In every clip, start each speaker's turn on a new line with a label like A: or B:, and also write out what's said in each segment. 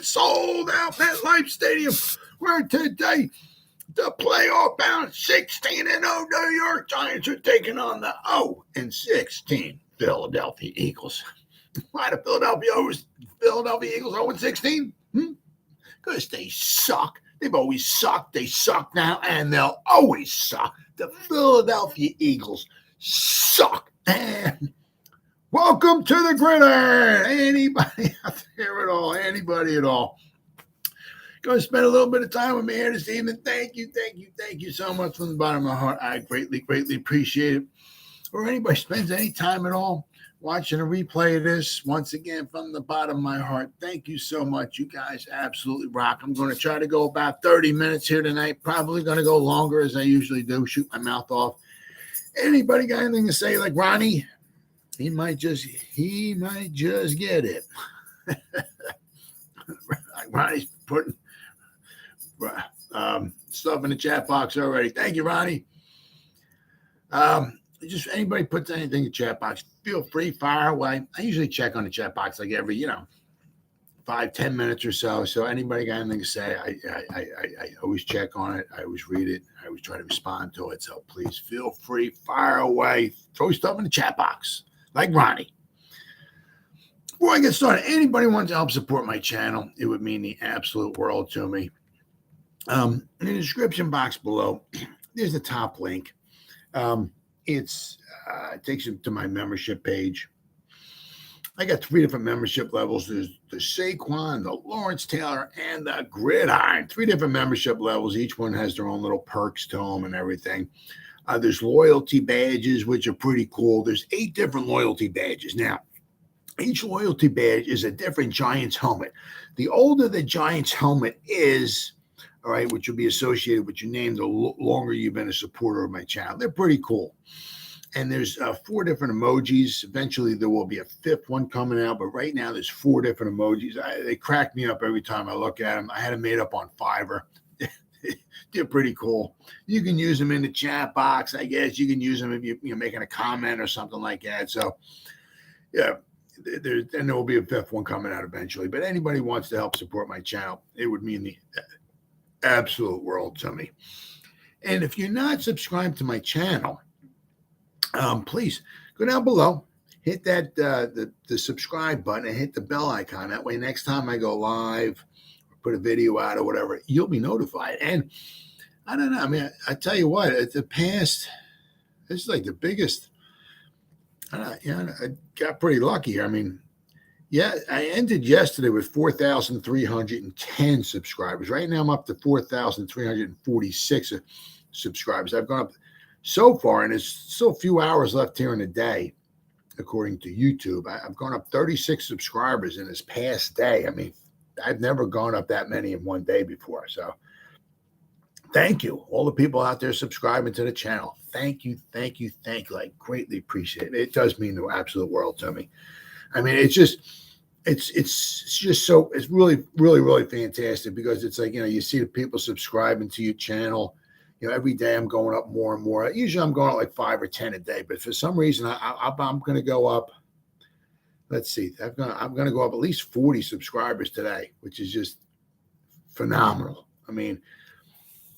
A: sold out MetLife Stadium, where today the playoff-bound 16-0 New York Giants are taking on the 0-16 Philadelphia Eagles. Why the Philadelphia Eagles 0-16? Because they suck. They've always sucked. They suck now, and they'll always suck. The Philadelphia Eagles suck. And welcome to the Gridiron. Anybody out there at all? Anybody at all? Going to spend a little bit of time with me here this evening. Thank you so much from the bottom of my heart. I greatly appreciate it. Or anybody spends any time at all watching a replay of this, once again, from the bottom of my heart, thank you so much. You guys absolutely rock. I'm going to try to go about 30 minutes here tonight. Probably going to go longer as I usually do, shoot my mouth off. Anybody got anything to say like Ronnie? He might just get it. Like Ronnie's putting stuff in the chat box already. Thank you, Ronnie. Just anybody puts anything in the chat box, feel free, fire away. I usually check on the chat box like every 5-10 minutes or so. So anybody got anything to say, I always check on it. I always read it. I always try to respond to it. So please feel free, fire away, throw stuff in the chat box like Ronnie. Before I get started, anybody wants to help support my channel, it would mean the absolute world to me. In the description box below, there's the top link. It takes you to my membership page. I got 3 different membership levels. There's the Saquon, the Lawrence Taylor, and the Gridiron. 3 different membership levels. Each one has their own little perks to them and everything. There's loyalty badges, which are pretty cool. There's 8 different loyalty badges. Now, each loyalty badge is a different Giants helmet. The older the Giants helmet is, all right, which will be associated with your name, the longer you've been a supporter of my channel. They're pretty cool. And there's 4 different emojis. Eventually, there will be a 5th one coming out. But right now, there's 4 different emojis. They crack me up every time I look at them. I had them made up on Fiverr. They're pretty cool. You can use them in the chat box, I guess. You can use them if you're making a comment or something like that. So, yeah. And there will be a 5th one coming out eventually. But anybody who wants to help support my channel, it would mean the absolute world to me. And if you're not subscribed to my channel, please go down below, hit that the subscribe button and hit the bell icon. That way, next time I go live or put a video out or whatever, you'll be notified. And I don't know. I mean, I tell you what, at the past, this is like the biggest. I got pretty lucky here. I mean, yeah, I ended yesterday with 4,310 subscribers. Right now, I'm up to 4,346 subscribers. I've gone up so far, and there's still a few hours left here in the day, according to YouTube. I've gone up 36 subscribers in this past day. I mean, I've never gone up that many in one day before. So thank you, all the people out there subscribing to the channel. Thank you. I greatly appreciate it. It does mean the absolute world to me. I mean, it's really fantastic because it's like, you see the people subscribing to your channel. Every day I'm going up more and more. Usually I'm going up like 5 or 10 a day, but for some reason I'm going to go up. Let's see, I'm going to go up at least 40 subscribers today, which is just phenomenal. I mean,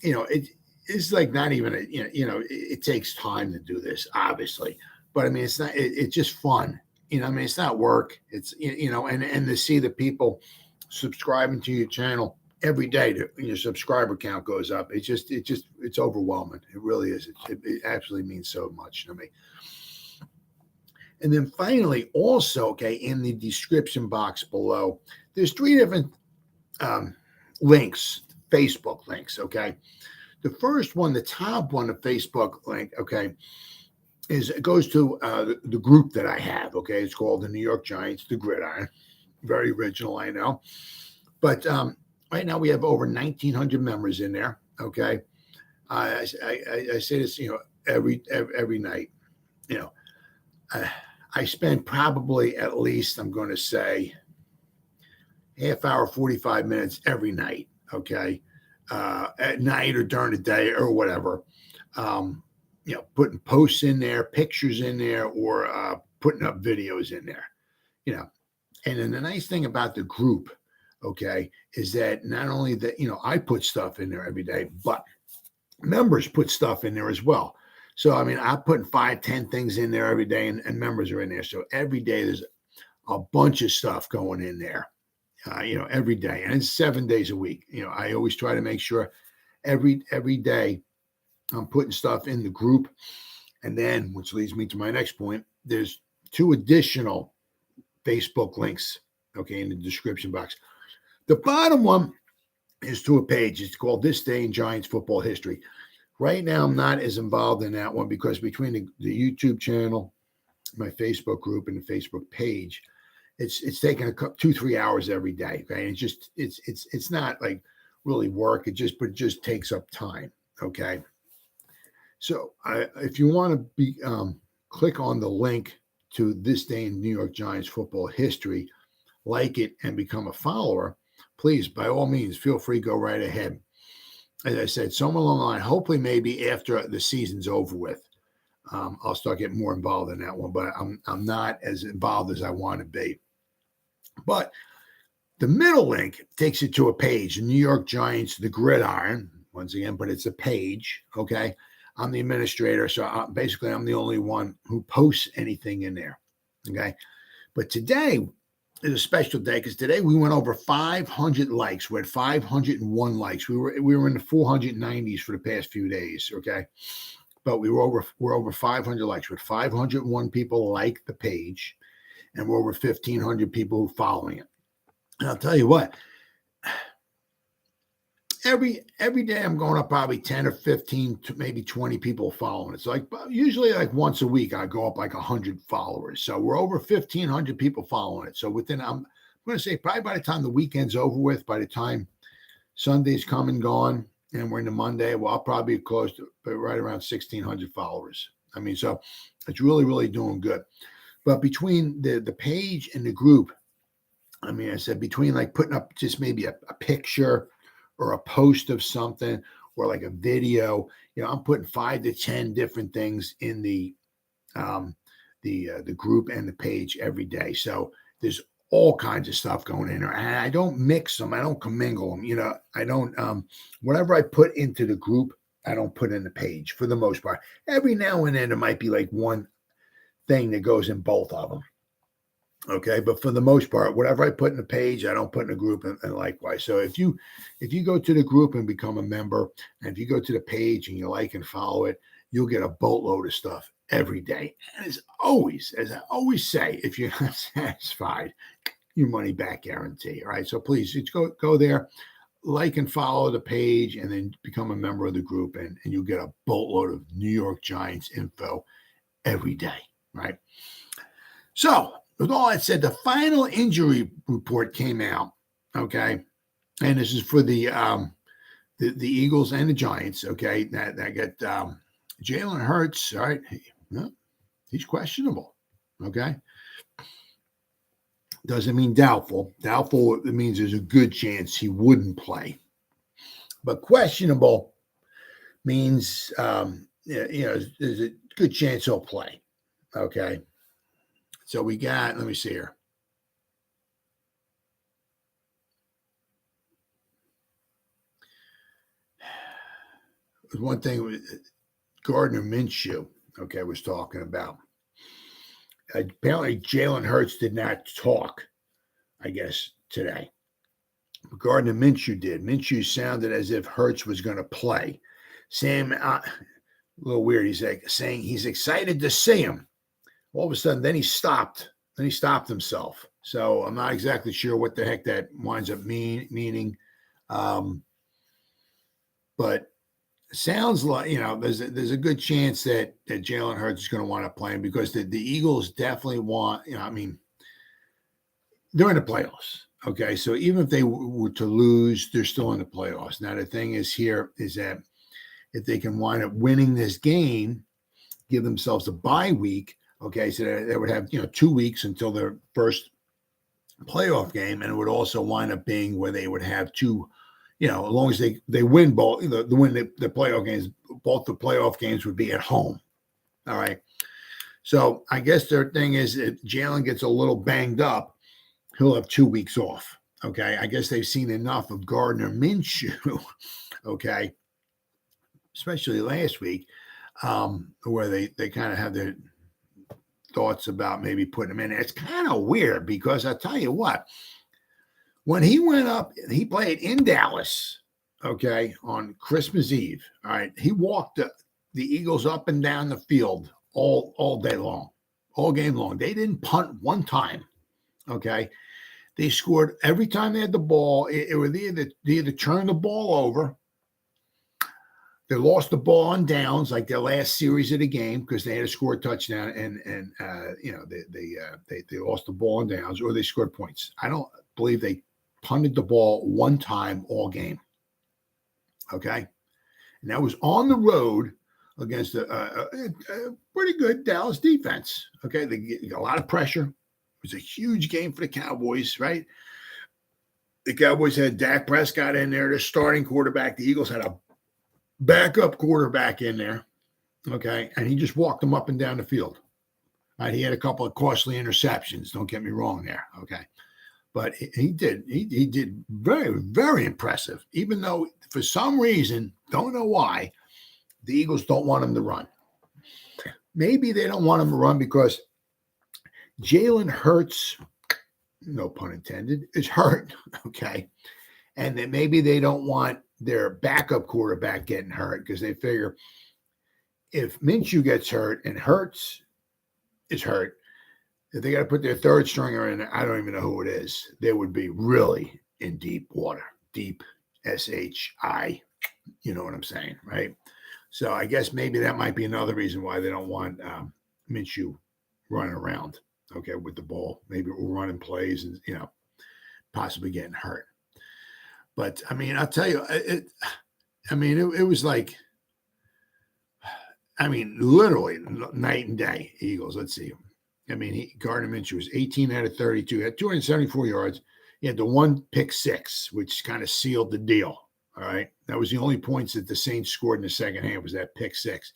A: it's like not even it takes time to do this, obviously, but I mean, it's not. It's just fun. I mean, it's not work. It's and to see the people subscribing to your channel every day, your subscriber count goes up. It's overwhelming. It really is. It absolutely means so much to me. And then finally, also, in the description box below, there's 3 different links, Facebook links. The first one, the top one, the Facebook link, it goes to the group that I have. It's called the New York Giants, the Gridiron. Very original, I know, but right now we have over 1,900 members in there. I say this, every night. I spend probably at least, I'm going to say, half hour, 45 minutes every night. At night or during the day or whatever. Putting posts in there, pictures in there, or putting up videos in there. And then the nice thing about the group okay, is that not only that, I put stuff in there every day, but members put stuff in there as well. So, I mean, I'm putting 5, 10 things in there every day, and members are in there. So every day there's a bunch of stuff going in there, every day, and it's 7 days a week. I always try to make sure every day I'm putting stuff in the group. And then, which leads me to my next point, there's 2 additional Facebook links, okay, in the description box. The bottom one is to a page. It's called This Day in Giants Football History. Right now, I'm not as involved in that one because between the YouTube channel, my Facebook group, and the Facebook page, it's taking 2-3 hours every day. Okay, and it's not like really work. It just takes up time. Okay, so if you want to be click on the link to This Day in New York Giants Football History, like it, and become a follower. Please, by all means, feel free, go right ahead. As I said, somewhere along the line, hopefully maybe after the season's over with, I'll start getting more involved in that one, but I'm not as involved as I want to be. But the middle link takes you to a page, the New York Giants, the Gridiron, once again, but it's a page, okay? I'm the administrator, so basically I'm the only one who posts anything in there, okay? But today is a special day because today we went over 500 likes. We had 501 likes. We were in the 490s for the past few days, okay? But we're over 500 likes. We had 501 people like the page, and we're over 1,500 people who following it. And I'll tell you what, every day I'm going up probably 10 or 15 to maybe 20 people following. It's like usually like once a week I go up like 100 followers. So we're over 1,500 people following it. So I'm going to say probably by the time the weekend's over with, by the time Sunday's come and gone and we're into Monday, well, I'll probably be close to right around 1,600 followers. I mean, so it's really, really doing good. But between the page and the group, I mean, I said between like putting up just maybe a picture or a post of something or like a video, I'm putting 5 to 10 different things in the group and the page every day. So there's all kinds of stuff going in there, and I don't mix them. I don't commingle them. I don't, whatever I put into the group, I don't put in the page for the most part. Every now and then there might be like one thing that goes in both of them. Okay, but for the most part, whatever I put in the page, I don't put in the group, and likewise. So if you go to the group and become a member, and if you go to the page and you like and follow it, you'll get a boatload of stuff every day. And as I always say, if you're not satisfied, your money back guarantee. All right, so please just go there, like and follow the page, and then become a member of the group, and you'll get a boatload of New York Giants info every day. Right. So with all that said, the final injury report came out, okay, and this is for the Eagles and the Giants, okay. That got Jalen Hurts, all right. He's questionable, okay. Doesn't mean doubtful. Doubtful, it means there's a good chance he wouldn't play, but questionable means there's a good chance he'll play, okay. So we got, let me see here. One thing Gardner Minshew, okay, was talking about. Apparently Jalen Hurts did not talk, I guess, today. But Gardner Minshew did. Minshew sounded as if Hurts was going to play. Sam, a little weird. He's like saying he's excited to see him. All of a sudden, then he stopped. Then he stopped himself. So I'm not exactly sure what the heck that winds up meaning. But it sounds like, there's a good chance that Jalen Hurts is going to want to play him because the Eagles definitely want, they're in the playoffs. Okay. So even if they were to lose, they're still in the playoffs. Now, the thing is that if they can wind up winning this game, give themselves a bye week. Okay, so they would have 2 weeks until their first playoff game, and it would also wind up being where they would have two, as long as they win both, the playoff games, both the playoff games would be at home. All right, so I guess their thing is if Jalen gets a little banged up, he'll have 2 weeks off. Okay, I guess they've seen enough of Gardner Minshew. Okay, especially last week, where they kind of have their thoughts about maybe putting him in. It's kind of weird because I tell you what, when he went up, he played in Dallas. Okay, on Christmas Eve. All right, he walked the Eagles up and down the field all day long, all game long. They didn't punt one time. Okay. They scored every time they had the ball. It was they either turned the ball over, they lost the ball on downs, like their last series of the game, because they had to score a touchdown, and they lost the ball on downs, or they scored points. I don't believe they punted the ball one time all game. Okay, and that was on the road against a pretty good Dallas defense. Okay, they got a lot of pressure. It was a huge game for the Cowboys, right? The Cowboys had Dak Prescott in there, their starting quarterback. The Eagles had a backup quarterback in there, okay? And he just walked them up and down the field. Right? He had a couple of costly interceptions. Don't get me wrong there, okay? But he did very, very impressive, even though for some reason, don't know why, the Eagles don't want him to run. Maybe they don't want him to run because Jalen Hurts, no pun intended, is hurt, okay? And then maybe they don't want their backup quarterback getting hurt because they figure if Minshew gets hurt and Hurts is hurt, if they got to put their third stringer in, I don't even know who it is, they would be really in deep water, deep S-H-I, you know what I'm saying, right? So I guess maybe that might be another reason why they don't want Minshew running around. Okay, with the ball, maybe we're running plays and possibly getting hurt. But I mean, I'll tell you, it was like, literally night and day. Eagles. Let's see. I mean, Gardner Minshew was 18 out of 32, had 274 yards. He had the one pick six, which kind of sealed the deal. All right, that was the only points that the Saints scored in the second half was that pick six.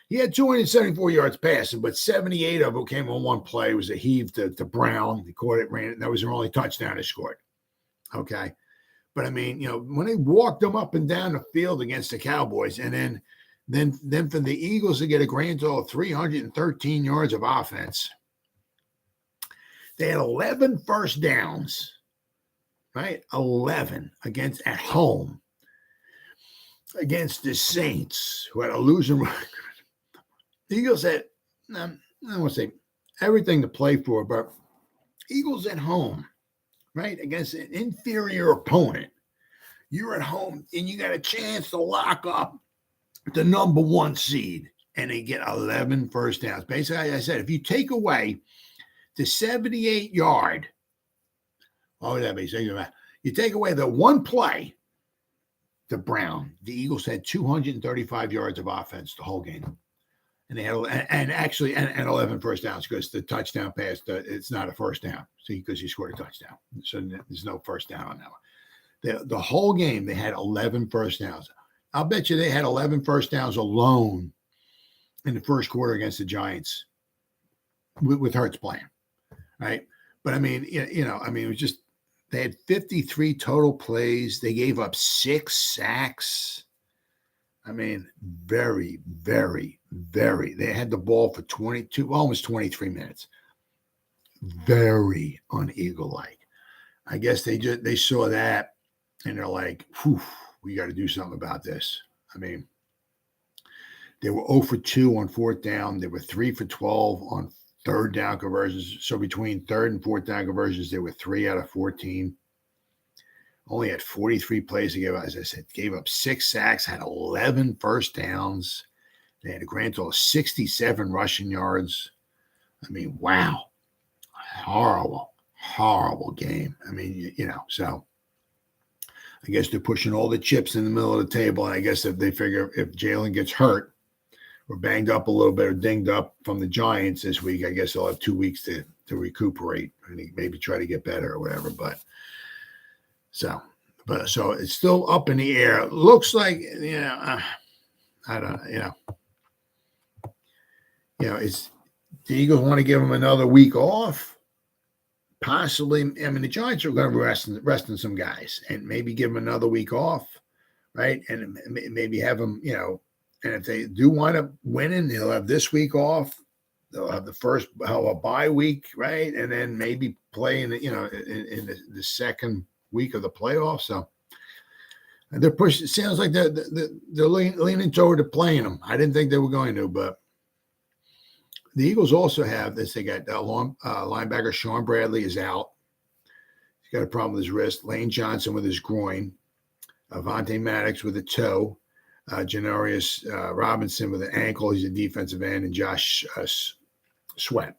A: He had 274 yards passing, but 78 of them came on one play. It was a heave to Brown. He caught it, ran it. That was their only touchdown he scored. Okay. But I mean, when they walked them up and down the field against the Cowboys, and then for the Eagles to get a grand total of 313 yards of offense, they had 11 first downs, right? 11 at home against the Saints, who had a losing record. The Eagles had, I don't want to say everything to play for, but Eagles at home, right, against an inferior opponent. You're at home, and you got a chance to lock up the number one seed, and they get 11 first downs. Basically, like I said, if you take away the 78-yard, what would that be? You take away the one play to Brown, the Eagles had 235 yards of offense the whole game. And they had, and 11 first downs because the touchdown pass, it's not a first down. See, because he scored a touchdown. So there's no first down on that one. The whole game, they had 11 first downs. I'll bet you they had 11 first downs alone in the first quarter against the Giants with Hurts playing, right? But I mean, it was just, they had 53 total plays. They gave up 6 sacks. I mean, very, very, very. They had the ball for 22, almost 23 minutes. Very un-Eagle-like. I guess they saw that and they're like, whew, we got to do something about this. I mean, they were 0 for 2 on fourth down. They were 3 for 12 on third down conversions. So between third and fourth down conversions, they were 3 out of 14. Only had 43 plays to give, as I said, gave up 6 sacks, had 11 first downs. They had a grand total of 67 rushing yards. I mean, wow. Horrible, horrible game. I mean, so I guess they're pushing all the chips in the middle of the table. And I guess if they figure if Jaylen gets hurt or banged up a little bit or dinged up from the Giants this week, I guess they'll have 2 weeks to recuperate and maybe try to get better or whatever. So it's still up in the air. It looks like, I don't, it's the Eagles want to give them another week off. possibly, I mean, the Giants are going to be resting some guys and maybe give them another week off, right? And maybe have them, and if they do wind up winning, they'll have this week off. They'll have the first a bye week, right? And then maybe play in the second week of the playoffs. So they're pushing. It sounds like they're leaning toward to playing them. I didn't think they were going to, but the Eagles also have this. They got linebacker Sean Bradley is out. He's got a problem with his wrist. Lane Johnson with his groin. Avonte Maddox with a toe. Janarius Robinson with an ankle. He's a defensive end. And Josh Sweat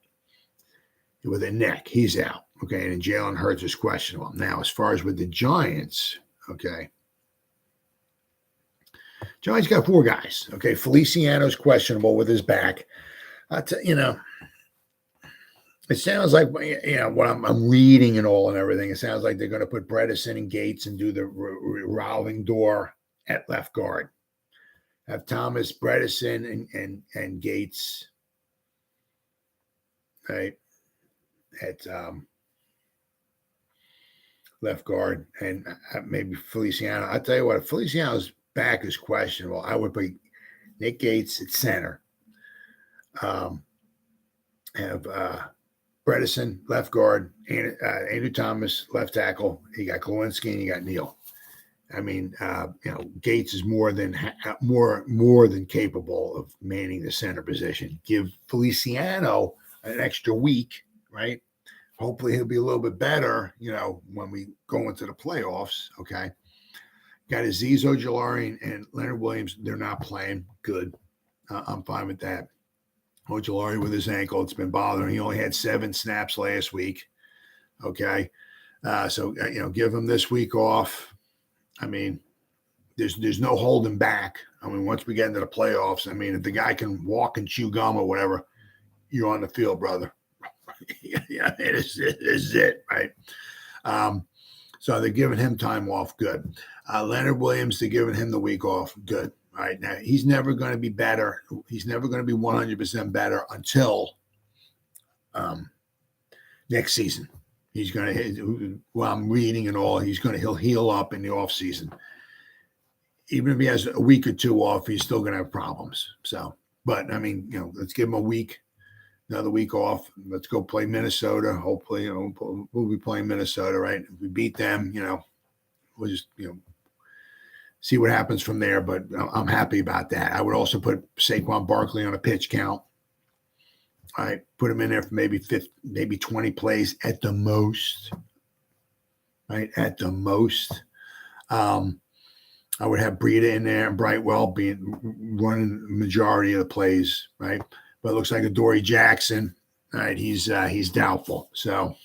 A: with a neck. He's out. Okay. And Jalen Hurts is questionable. Now, as far as with the Giants, okay. Giants got 4 guys. Okay. Feliciano's questionable with his back. It sounds like, what I'm reading and all and everything, it sounds like they're going to put Bredesen and Gates and do the revolving door at left guard. Have Thomas, Bredesen, and Gates, right, at left guard, and maybe Feliciano. I'll tell you what, if Feliciano's back is questionable, I would put Nick Gates at center. Have Bredesen, left guard, Andrew Thomas, left tackle. You got Glowinski and you got Neal. I mean, Gates is more than capable of manning the center position. Give Feliciano an extra week, right? Hopefully he'll be a little bit better, when we go into the playoffs. Okay. Got Azeez Ojulari and Leonard Williams. They're not playing. Good. I'm fine with that. Ojulari with his ankle, it's been bothering. He only had 7 snaps last week. Okay. So give him this week off. I mean, there's no holding back. I mean, once we get into the playoffs, I mean, if the guy can walk and chew gum or whatever, you're on the field, brother. Yeah, it is it, right? So they're giving him time off. Good. Leonard Williams, they're giving him the week off. Good. All right. Now, he's never going to be better. He's never going to be 100% better until next season. He's going to, well, I'm reading and all, he'll heal up in the off season. Even if he has a week or 2 off, he's still going to have problems. So, but I mean, let's give him a week, another week off. Let's go play Minnesota. Hopefully, we'll be playing Minnesota, right? If we beat them, we'll just, see what happens from there. But I'm happy about that. I would also put Saquon Barkley on a pitch count. All right, put him in there for maybe 20 plays at the most. Right, at the most. I would have Breida in there and Brightwell running the majority of the plays, right? But it looks like Adoree Jackson, all right, he's doubtful. So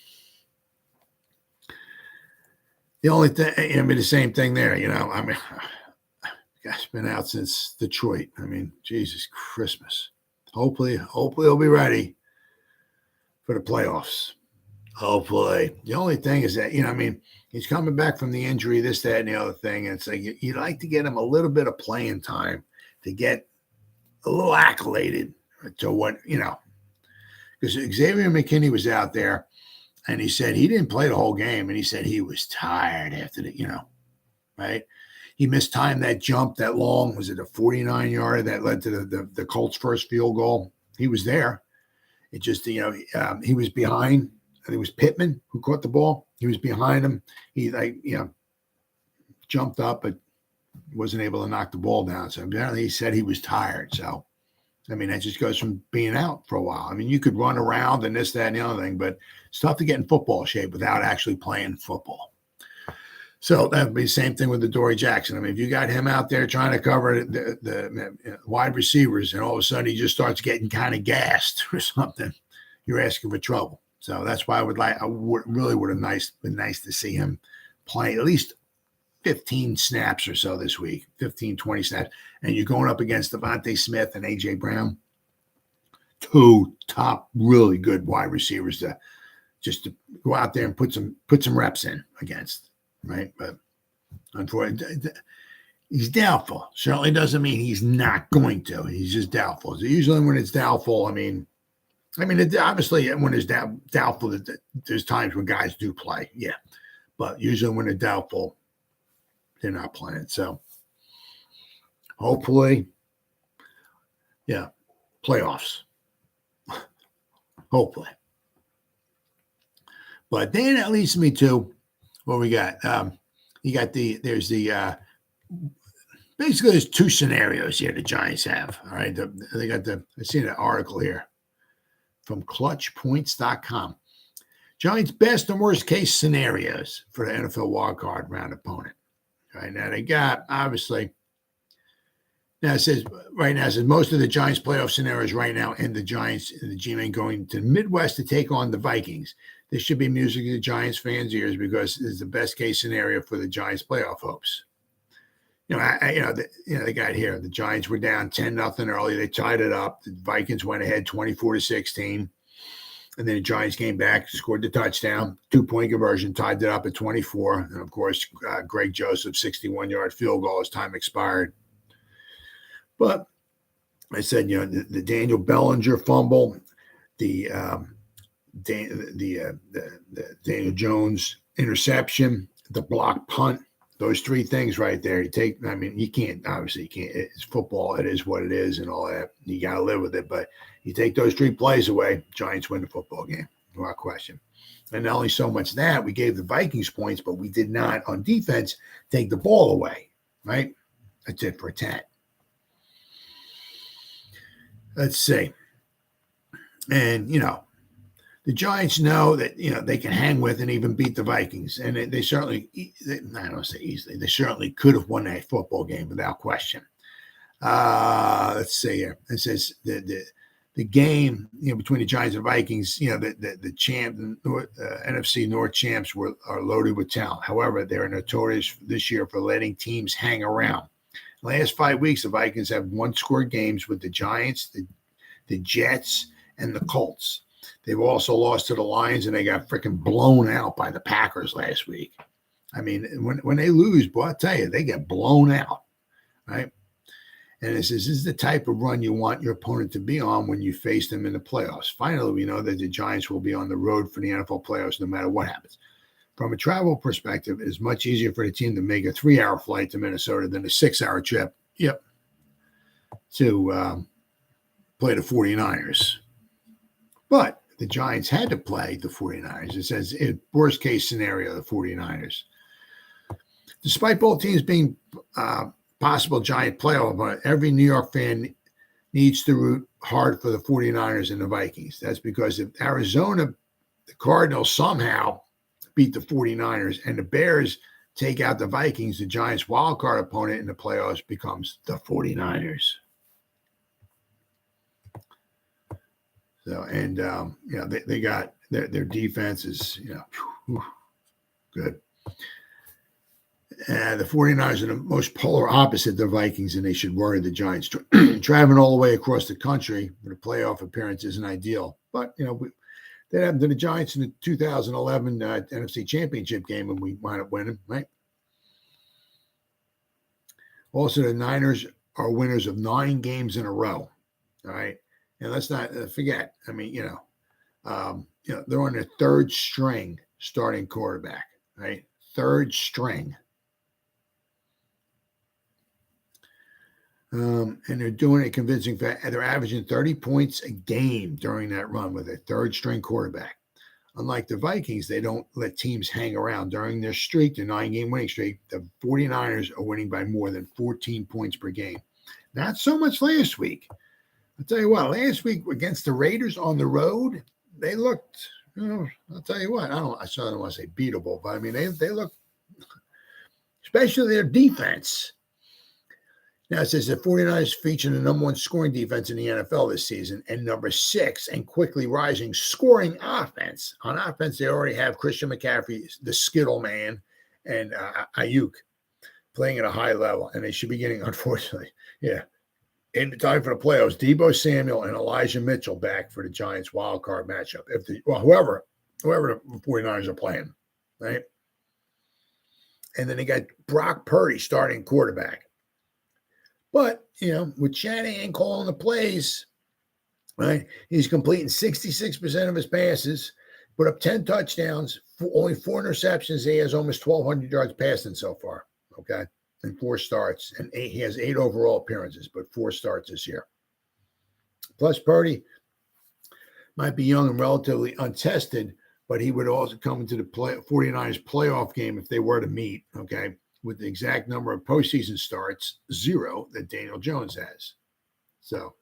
A: the only thing, the same thing there, I mean, guy's been out since Detroit. I mean, Jesus Christmas. Hopefully he'll be ready for the playoffs. Hopefully. The only thing is that, he's coming back from the injury, this, that, and the other thing. And it's like you'd like to get him a little bit of playing time to get a little accoladed to what, because Xavier McKinney was out there and he said he didn't play the whole game. And he said he was tired after the, right? He mistimed that jump that long. Was it a 49-yarder that led to the Colts' first field goal? He was there. It just, he was behind. I think it was Pittman who caught the ball. He was behind him. He jumped up, but wasn't able to knock the ball down. So apparently he said he was tired. So, I mean, that just goes from being out for a while. I mean, you could run around and this, that, and the other thing, but it's tough to get in football shape without actually playing football. So that would be the same thing with Adoree Jackson. I mean, if you got him out there trying to cover the wide receivers and all of a sudden he just starts getting kind of gassed or something, you're asking for trouble. So that's why I would have been nice to see him play at least 15 snaps or so this week, 15, 20 snaps. And you're going up against DeVonta Smith and A.J. Brown, 2 top really good wide receivers to go out there and put some reps in against. Right, but unfortunately, he's doubtful. Certainly doesn't mean he's not going to. He's just doubtful. So usually when it's doubtful, I mean, I mean, obviously, when there's doubtful, that there's times when guys do play, yeah. But usually when they're doubtful, they're not playing. So hopefully, yeah, playoffs. Hopefully. But then that leads me to what we got. There's basically there's two scenarios here the Giants have. All right. I see an article here from clutchpoints.com. Giants' best and worst case scenarios for the NFL wildcard round opponent. All right. Now they got, obviously, now it says most of the Giants playoff scenarios right now, and the Giants and the G-Men going to the Midwest to take on the Vikings. This should be music to the Giants fans' ears because it's the best case scenario for the Giants playoff hopes. They got here. The Giants were down 10-0 early. They tied it up. The Vikings went ahead 24-16. And then the Giants came back, scored the touchdown, 2-point conversion, tied it up at 24. And, of course, Greg Joseph's 61-yard field goal as time expired. But I said, the Daniel Bellinger fumble, the Daniel Jones interception, the block punt, those three things right there. You can't, it's football. It is what it is and all that. You got to live with it. But you take those three plays away, Giants win the football game, without question. And not only so much that, we gave the Vikings points, but we did not, on defense, take the ball away, right? That's it for a 10. Let's see. And, the Giants know that, they can hang with and even beat the Vikings. And they certainly, I don't say easily, they certainly could have won that football game without question. Let's see here. It says the game, between the Giants and Vikings, the champ, NFC North champs are loaded with talent. However, they're notorious this year for letting teams hang around. Last 5 weeks, the Vikings have one-score games with the Giants, the Jets, and the Colts. They've also lost to the Lions, and they got freaking blown out by the Packers last week. I mean, when they lose, boy, I tell you, they get blown out, right? And it says, this is the type of run you want your opponent to be on when you face them in the playoffs. Finally, we know that the Giants will be on the road for the NFL playoffs no matter what happens. From a travel perspective, it is much easier for the team to make a 3-hour flight to Minnesota than a 6-hour trip, to play the 49ers. But the Giants had to play the 49ers. It says, worst case scenario, the 49ers. Despite both teams being possible Giant playoff opponent, every New York fan needs to root hard for the 49ers and the Vikings. That's because if Arizona, the Cardinals somehow beat the 49ers and the Bears take out the Vikings, the Giants' wild card opponent in the playoffs becomes the 49ers. So, and, they got their defense is, good. The 49ers are the most polar opposite of the Vikings, and they should worry the Giants. Traveling all the way across the country for the playoff appearance isn't ideal. But, that happened to the Giants in the 2011 NFC Championship game, and we wound up winning, right? Also, the Niners are winners of 9 games in a row, all right? And let's not forget, they're on their third string starting quarterback, right? Third string. And they're doing a convincing fact. They're averaging 30 points a game during that run with a third string quarterback. Unlike the Vikings, they don't let teams hang around. During their streak, their 9-game winning streak, the 49ers are winning by more than 14 points per game. Not so much last week. I'll tell you what, last week against the Raiders on the road, they looked, I'll tell you what, I certainly don't want to say beatable, but they look, especially their defense. Now it says the 49ers feature the number 1 scoring defense in the NFL this season and number 6 and quickly rising scoring offense. On offense, they already have Christian McCaffrey, the Skittle man, and Ayuk playing at a high level, and they should be getting, unfortunately, in the time for the playoffs, Deebo Samuel and Elijah Mitchell back for the Giants wild card matchup. Whoever the 49ers are playing, right? And then they got Brock Purdy starting quarterback. But, with Shanahan calling the plays, right? He's completing 66% of his passes, put up 10 touchdowns, only 4 interceptions. He has almost 1,200 yards passing so far, okay, in 4 starts. And he has 8 overall appearances, but 4 starts this year. Plus, Purdy might be young and relatively untested, but he would also come into the 49ers playoff game if they were to meet, okay, with the exact number of postseason starts, 0, that Daniel Jones has. So,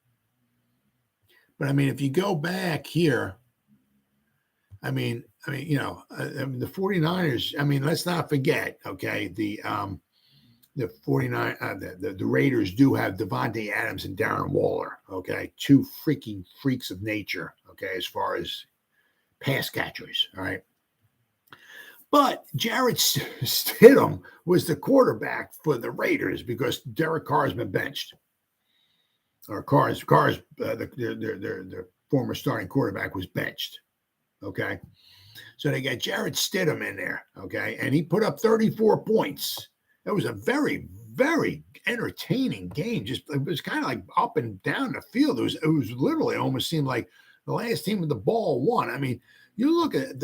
A: but I mean, if you go back here, the 49ers, let's not forget, okay, the 49, the Raiders do have Devontae Adams and Darren Waller, okay, 2 freaking freaks of nature, okay, as far as pass catchers, all right. But Jarrett Stidham was the quarterback for the Raiders because Derek Carr has been benched. Or Carr's their former starting quarterback was benched, okay. So they got Jarrett Stidham in there, okay, and he put up 34 points. It was a very, very entertaining game. It was kind of like up and down the field. It was literally almost seemed like the last team with the ball won. I mean, you look at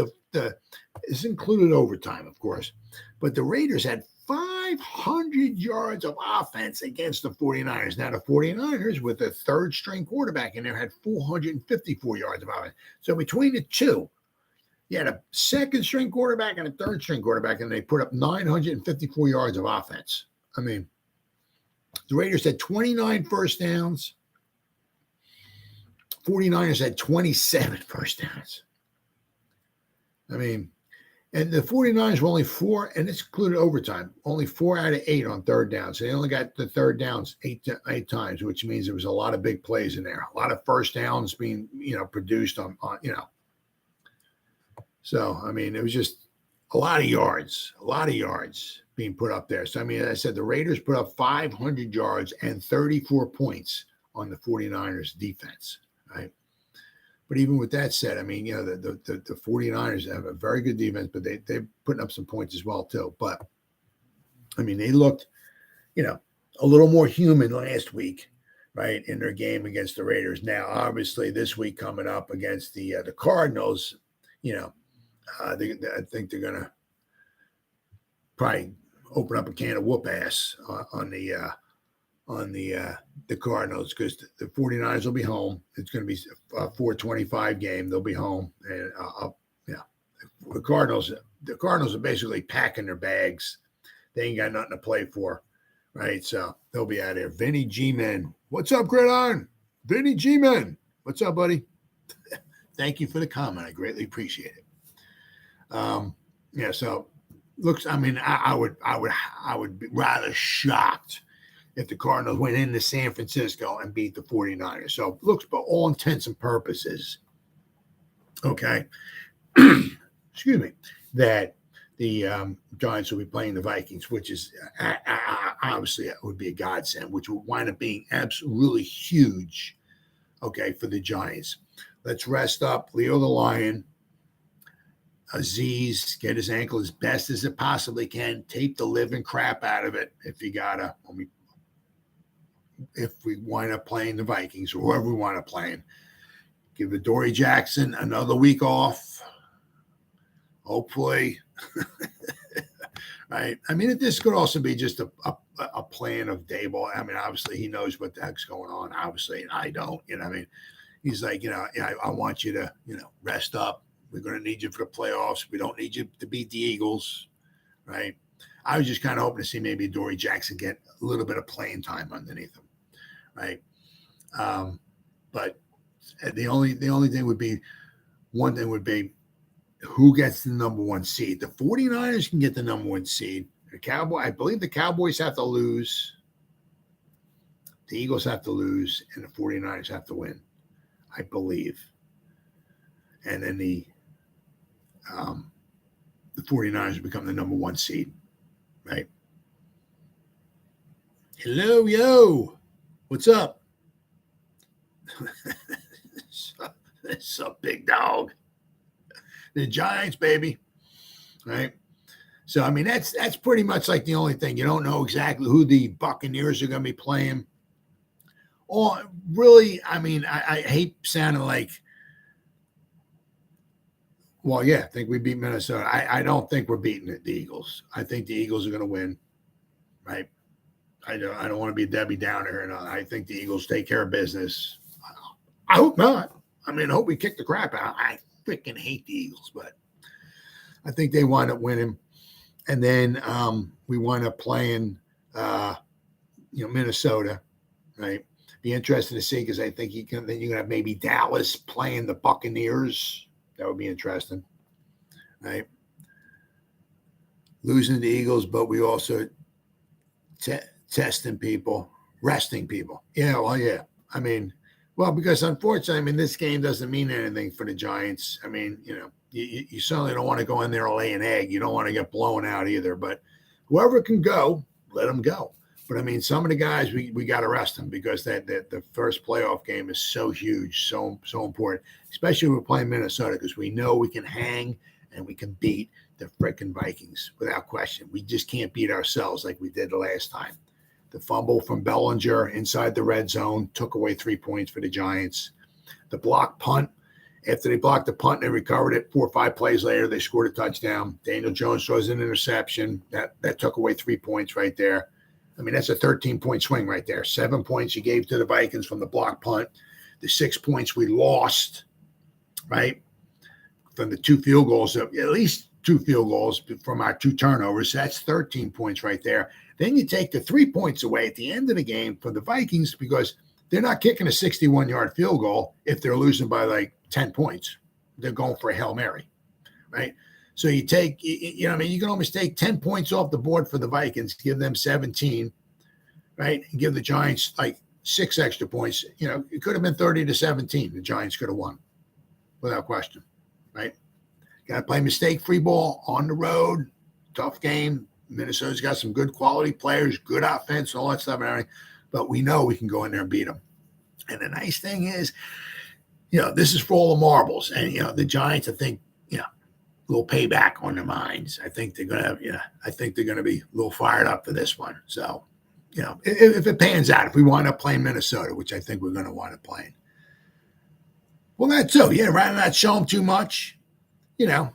A: it's included overtime, of course, but the Raiders had 500 yards of offense against the 49ers. Now, the 49ers, with a third-string quarterback in there, had 454 yards of offense. So between the two, you had a second-string quarterback and a third-string quarterback, and they put up 954 yards of offense. I mean, the Raiders had 29 first downs. 49ers had 27 first downs. I mean, and the 49ers were only 4, and it's included overtime, only 4 out of 8 on third down. So they only got the third downs 8 times, which means there was a lot of big plays in there. A lot of first downs being, produced on. So, I mean, it was just a lot of yards being put up there. So, I mean, as I said, the Raiders put up 500 yards and 34 points on the 49ers defense, right? But even with that said, I mean, the 49ers have a very good defense, but they're putting up some points as well, too. But, I mean, they looked, a little more human last week, right, in their game against the Raiders. Now, obviously, this week coming up against the Cardinals, I think they're going to probably open up a can of whoop ass on the Cardinals because the 49ers will be home. It's going to be a 4:25 game. They'll be home. And, the Cardinals are basically packing their bags. They ain't got nothing to play for, right? So they'll be out of there. Vinny G-Man. What's up, Gridiron? Vinny G-Man. What's up, buddy? Thank you for the comment. I greatly appreciate it. So looks, I mean, I would be rather shocked if the Cardinals went into San Francisco and beat the 49ers. So looks, by all intents and purposes, okay, excuse me, that the Giants will be playing the Vikings, which is obviously it would be a godsend, which would wind up being absolutely huge, okay, for the Giants. Let's rest up Leo the Lion. Azeez, get his ankle as best as it possibly can. Tape the living crap out of it if you gotta. If we wind up playing the Vikings or whoever we wind up playing, give Adoree Jackson another week off. Hopefully, right? I mean, this could also be just a plan of Daboll. I mean, obviously he knows what the heck's going on. Obviously, I don't. I mean, he's like, I want you to, rest up. We're going to need you for the playoffs. We don't need you to beat the Eagles, right? I was just kind of hoping to see maybe Adoree Jackson get a little bit of playing time underneath him, right? But the only thing would be, one thing would be who gets the number 1 seed. The 49ers can get the number 1 seed. I believe the Cowboys have to lose. The Eagles have to lose, and the 49ers have to win, I believe. And then the 49ers become the number 1 seed, right? Hello, yo. What's up? What's up, big dog? The Giants, baby, right? So, I mean, that's pretty much like the only thing. You don't know exactly who the Buccaneers are going to be playing. all really, I mean, I hate sounding like, well, yeah, I think we beat Minnesota. I don't think we're beating the Eagles. I think the Eagles are going to win, right? I don't want to be a Debbie Downer, and I think the Eagles take care of business. I hope not. I mean, I hope we kick the crap out. I freaking hate the Eagles, but I think they wind up winning. And then we wind up playing, Minnesota, right? Be interesting to see because I think then you're going to have maybe Dallas playing the Buccaneers. That would be interesting, right? Losing the Eagles, but we also testing people, resting people. Yeah, well, yeah. I mean, well, because unfortunately, I mean, this game doesn't mean anything for the Giants. I mean, you certainly don't want to go in there and lay an egg. You don't want to get blown out either. But whoever can go, let them go. But I mean, some of the guys we got to rest them because that the first playoff game is so huge, so important. Especially when we're playing Minnesota because we know we can hang and we can beat the freaking Vikings without question. We just can't beat ourselves like we did the last time. The fumble from Bellinger inside the red zone took away 3 points for the Giants. The block punt, after they blocked the punt and they recovered it 4 or 5 plays later, they scored a touchdown. Daniel Jones throws an interception. That took away 3 points right there. I mean, that's a 13-point swing right there. 7 points you gave to the Vikings from the block punt. The 6 points we lost, right, from the 2 field goals, at least 2 field goals from our 2 turnovers. That's 13 points right there. Then you take the 3 points away at the end of the game from the Vikings because they're not kicking a 61-yard field goal if they're losing by like 10 points. They're going for a Hail Mary, right? So you take, you can almost take 10 points off the board for the Vikings, give them 17, right? And give the Giants like 6 extra points. It could have been 30-17. The Giants could have won without question, right? Got to play mistake-free ball on the road. Tough game. Minnesota's got some good quality players, good offense, all that stuff and everything. But we know we can go in there and beat them. And the nice thing is, this is for all the marbles. And, the Giants, I think, a little payback on their minds. I think they're going to have, I think they're going to be a little fired up for this one. So, if it pans out, if we wind up playing Minnesota, which I think we're going to wind up playing. Well, that's so. Yeah, rather not show them too much, Yeah,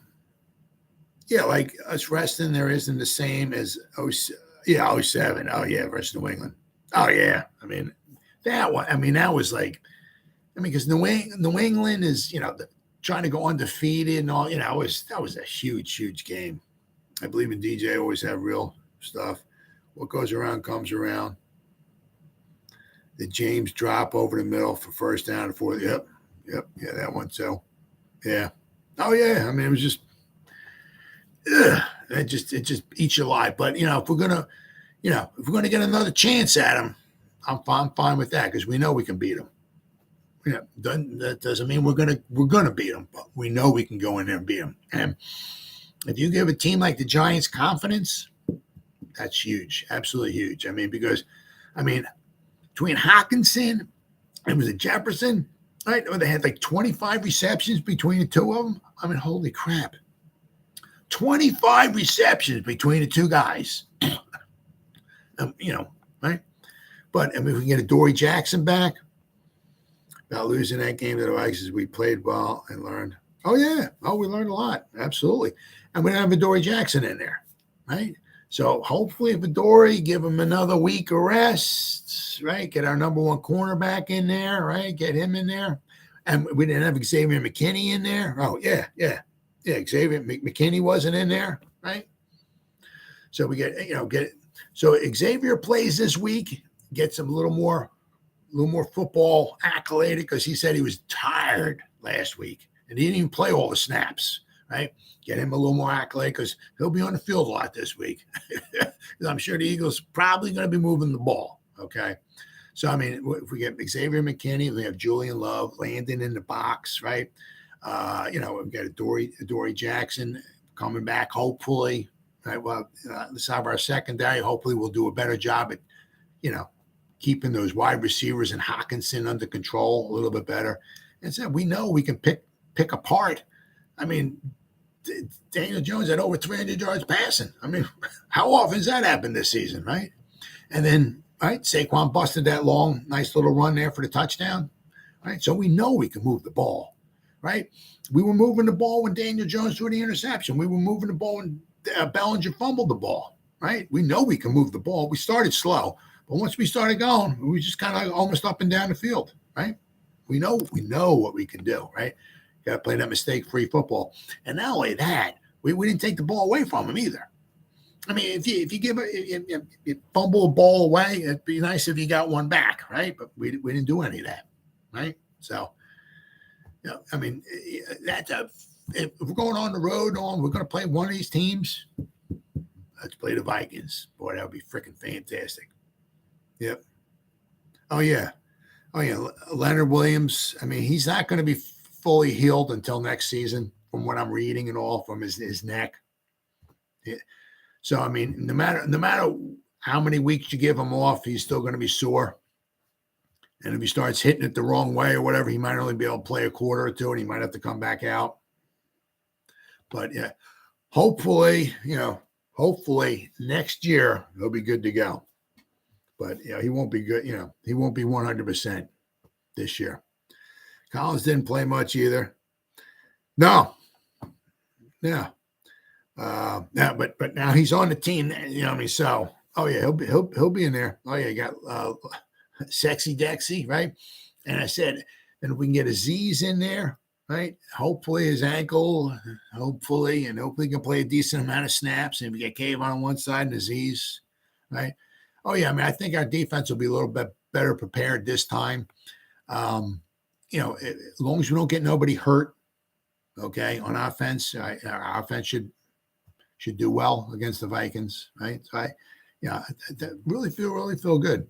A: like us resting there isn't the same as 07. Oh, yeah, versus New England. Oh, yeah. I mean, that one. I mean, that was like, because New England is, trying to go undefeated and all, that was a huge, huge game. I believe in DJ always have real stuff. What goes around comes around. The James drop over the middle for first down and fourth. Yep. Yeah, that one. So, yeah. Oh, yeah. I mean, it was just, it just eats you alive. But, if we're going to get another chance at them, I'm fine with that because we know we can beat them. That doesn't mean we're gonna beat them, but we know we can go in there and beat them. And if you give a team like the Giants confidence, that's huge, absolutely huge. Because between Hockenson and was it Jefferson, right? They had like 25 receptions between the two of them. Holy crap, 25 receptions between the two guys. Right? But if we can get Adoree Jackson back. About losing that game to the Vikings, we played well and learned. Oh, yeah. Oh, we learned a lot. Absolutely. And we don't have Adoree Jackson in there, right? So hopefully if Adoree, give him another week of rest, right? Get our number 1 cornerback in there, right? Get him in there. And we didn't have Xavier McKinney in there. Oh, yeah. Xavier McKinney wasn't in there, right? So we get it. So Xavier plays this week, gets him a little more football accoladed because he said he was tired last week and he didn't even play all the snaps, right? Get him a little more accolade because he'll be on the field a lot this week. I'm sure the Eagles probably going to be moving the ball, okay? So, if we get Xavier McKinney, we have Julian Love, Landon in the box, right? We've got Adoree Jackson coming back, hopefully, right? Well, let's have our secondary. Hopefully we'll do a better job at, keeping those wide receivers and Hockenson under control a little bit better. And so we know we can pick apart. Daniel Jones had over 300 yards passing. How often has that happened this season, right? And then, right? Saquon busted that long, nice little run there for the touchdown, right? So we know we can move the ball, right? We were moving the ball when Daniel Jones threw the interception. We were moving the ball when Bellinger fumbled the ball, right? We know we can move the ball. We started slow, but once we started going, we just kind of almost up and down the field, right? We know what we can do, right? Got to play that mistake-free football. And not only that, we didn't take the ball away from him either. I mean, if you fumble a ball away, it'd be nice if you got one back, right? But we didn't do any of that, right? So, I mean, if we're going on the road, we're going to play one of these teams. Let's play the Vikings. Boy, that would be freaking fantastic. Yep. Oh yeah. Leonard Williams. I mean, he's not going to be fully healed until next season, from what I'm reading and all from his neck. Yeah. So I mean, no matter how many weeks you give him off, he's still going to be sore. And if he starts hitting it the wrong way or whatever, he might only be able to play a quarter or two, and he might have to come back out. But yeah, hopefully next year he'll be good to go. But he won't be good. He won't be 100% this year. Collins didn't play much either. No. Yeah. But now he's on the team. So he'll be in there. Oh yeah, you got Sexy Dexy, right? And I said, and if we can get Azeez in there, right? Hopefully his ankle, hopefully he can play a decent amount of snaps. And we get Cave on one side and Azeez, right? Oh yeah, I mean, I think our defense will be a little bit better prepared this time. As long as we don't get nobody hurt, okay, on offense, our offense should do well against the Vikings, right? So I really feel good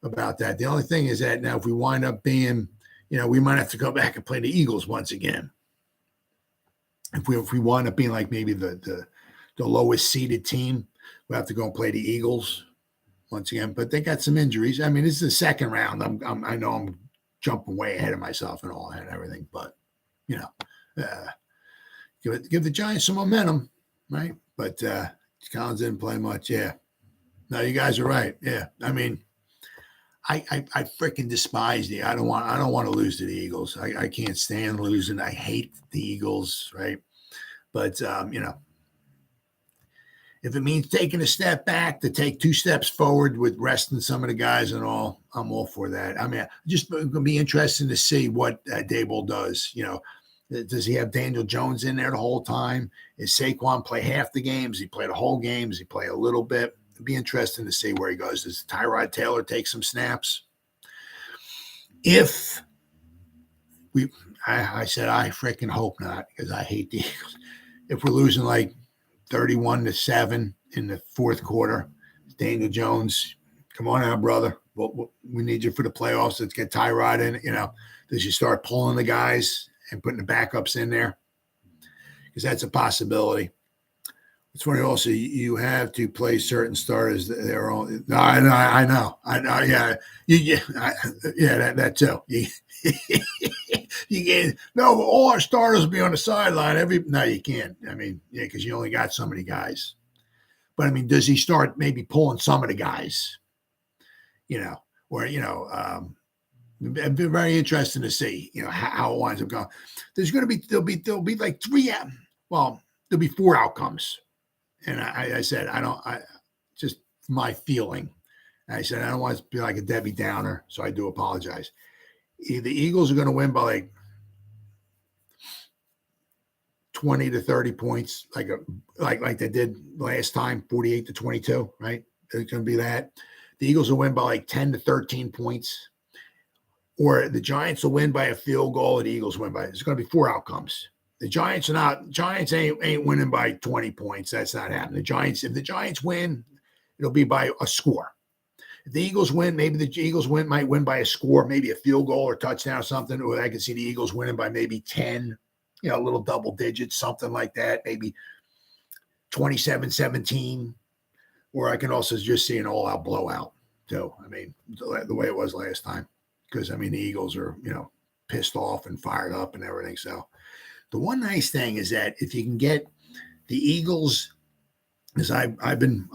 A: about that. The only thing is that now if we wind up being, we might have to go back and play the Eagles once again. If we wind up being like maybe the lowest seeded team, we'll have to go and play the Eagles once again. But they got some injuries. I mean, this is the second round. I know I'm jumping way ahead of myself and all that and everything, but give the Giants some momentum, right? But Collins didn't play much. Yeah. No, you guys are right. Yeah. I mean, I freaking despise I don't want to lose to the Eagles. I can't stand losing. I hate the Eagles, right? But if it means taking a step back to take 2 steps forward with resting some of the guys and all, I'm all for that. I mean, just going to be interesting to see what Daboll does. Does he have Daniel Jones in there the whole time? Is Saquon play half the games? Does he play the whole game? Does he play a little bit? It'd be interesting to see where he goes. Does Tyrod Taylor take some snaps? If I said I freaking hope not, because I hate the Eagles. If we're losing like 31-7 in the fourth quarter, Daniel Jones, come on out, brother. We need you for the playoffs. Let's get Tyrod in. Does you start pulling the guys and putting the backups in there? Because that's a possibility. It's funny also, you have to play certain starters. They're all. No, I know. Yeah. That too. You can't. No, all our starters will be on the sideline. No, you can't. I mean, yeah, because you only got so many guys. But I mean, does he start maybe pulling some of the guys? It'd be very interesting to see, how it winds up going. There'll be like 3. Well, there'll be 4 outcomes. And I said, just my feeling. I said, I don't want to be like a Debbie Downer, so I do apologize. The Eagles are going to win by like 20 to 30 points, like they did last time, 48-22, right? It's going to be that. The Eagles will win by like 10 to 13 points. Or the Giants will win by a field goal, and the Eagles win by. It's going to be 4 outcomes. The Giants ain't winning by 20 points. That's not happening. If the Giants win, it'll be by a score. If the Eagles win, maybe the Eagles might win by a score, maybe a field goal or touchdown or something. Or I can see the Eagles winning by maybe 10, a little double digits, something like that, maybe 27-17. Or I can also just see an all-out blowout too. I mean, the way it was last time. Because, I mean, the Eagles are, pissed off and fired up and everything. So the one nice thing is that if you can get the Eagles Because I've been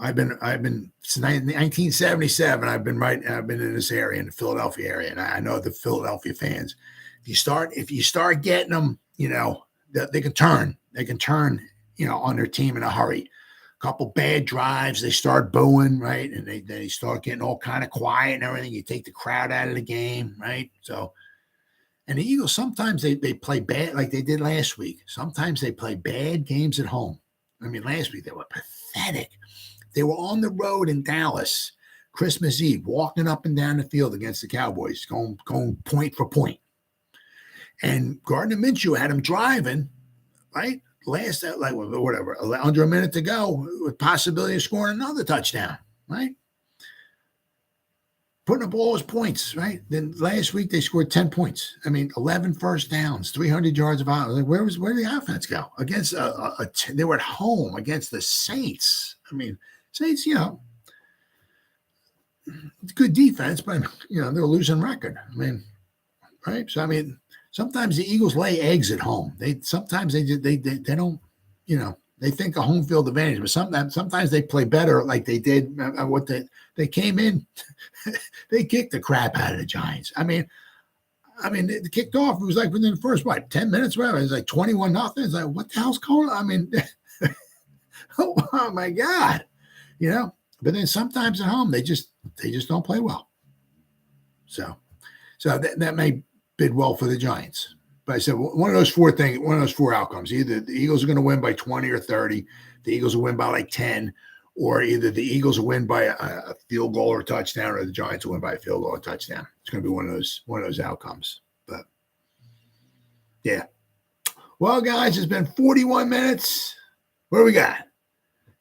A: since 1977. I've been in this area, in the Philadelphia area, and I know the Philadelphia fans. If you start getting them, they can turn. They can turn, on their team in a hurry. A couple bad drives, they start booing, right, and they start getting all kind of quiet and everything. You take the crowd out of the game, right? So, and the Eagles sometimes they play bad, like they did last week. Sometimes they play bad games at home. I mean, last week they were pathetic. They were on the road in Dallas, Christmas Eve, walking up and down the field against the Cowboys, going point for point. And Gardner Minshew had them driving, right? Under a minute to go, with possibility of scoring another touchdown, right? Putting up all his points, right? Then last week they scored 10 points. I mean, 11 first downs, 300 yards of offense. Like, where did the offense go? Against they were at home against the Saints. I mean, Saints, it's good defense, but they're a losing record. I mean, right? So I mean, sometimes the Eagles lay eggs at home. They don't, they think a home field advantage, but sometimes they play better, like they did. They came in, they kicked the crap out of the Giants. I mean, they kicked off. It was like within the first 10 minutes, whatever. It was like 21-0. It's like, what the hell's going on? I mean, oh my God, But then sometimes at home they just don't play well. So that may bid well for the Giants. But I said one of those four outcomes. Either the Eagles are going to win by 20 or 30, the Eagles will win by like 10, or either the Eagles will win by a field goal or a touchdown, or the Giants will win by a field goal or a touchdown. It's going to be one of those outcomes. But yeah. Well, guys, it's been 41 minutes. What do we got?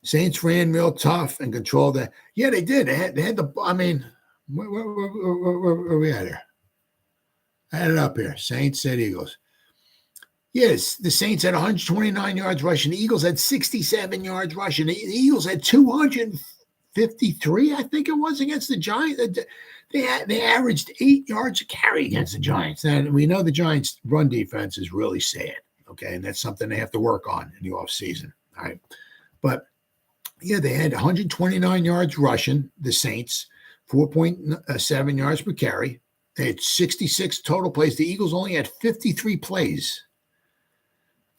A: Saints ran real tough and controlled that. Yeah, they did. They had the. I mean, where are we at here? I had it up here. Saints at Eagles. Yes, the Saints had 129 yards rushing. The Eagles had 67 yards rushing. The Eagles had 253, I think it was, against the Giants. They averaged 8 yards a carry against the Giants. And we know the Giants' run defense is really sad, okay? And that's something they have to work on in the offseason, all right? But, yeah, they had 129 yards rushing, the Saints, 4.7 yards per carry. They had 66 total plays. The Eagles only had 53 plays.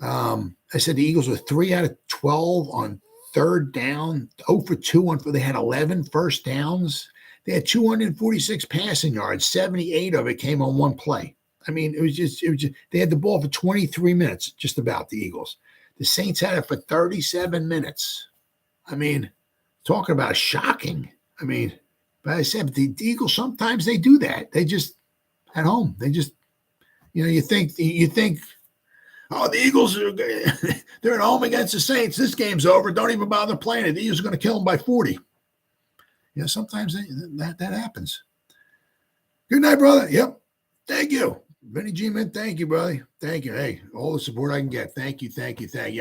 A: I said the Eagles were 3 out of 12 on third down, 0 for 2 on. They had 11 first downs. They had 246 passing yards. 78 of it came on one play. I mean, it was just they had the ball for 23 minutes, just about, the Eagles. The Saints had it for 37 minutes. I mean, talking about shocking. I mean, but I said, the Eagles, sometimes they do that. They just, at home, they just, you think, oh, the Eagles, they're at home against the Saints. This game's over. Don't even bother playing it. The Eagles are going to kill them by 40. Sometimes that happens. Good night, brother. Yep. Thank you. Vinny G, man, thank you, brother. Thank you. Hey, all the support I can get. Thank you.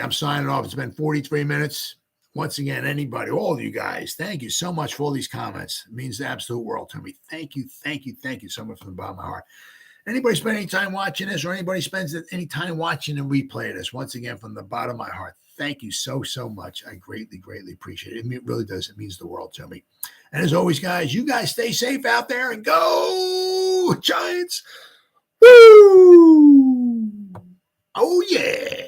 A: I'm signing off. It's been 43 minutes. Once again, anybody, all of you guys, thank you so much for all these comments. It means the absolute world to me. Thank you so much from the bottom of my heart. Anybody spend any time watching this, or anybody spends any time watching and replay this, once again, from the bottom of my heart, thank you so much. I greatly appreciate it. It really does. It means the world to me. And as always, guys, you guys stay safe out there and go Giants. Woo! Oh, yeah.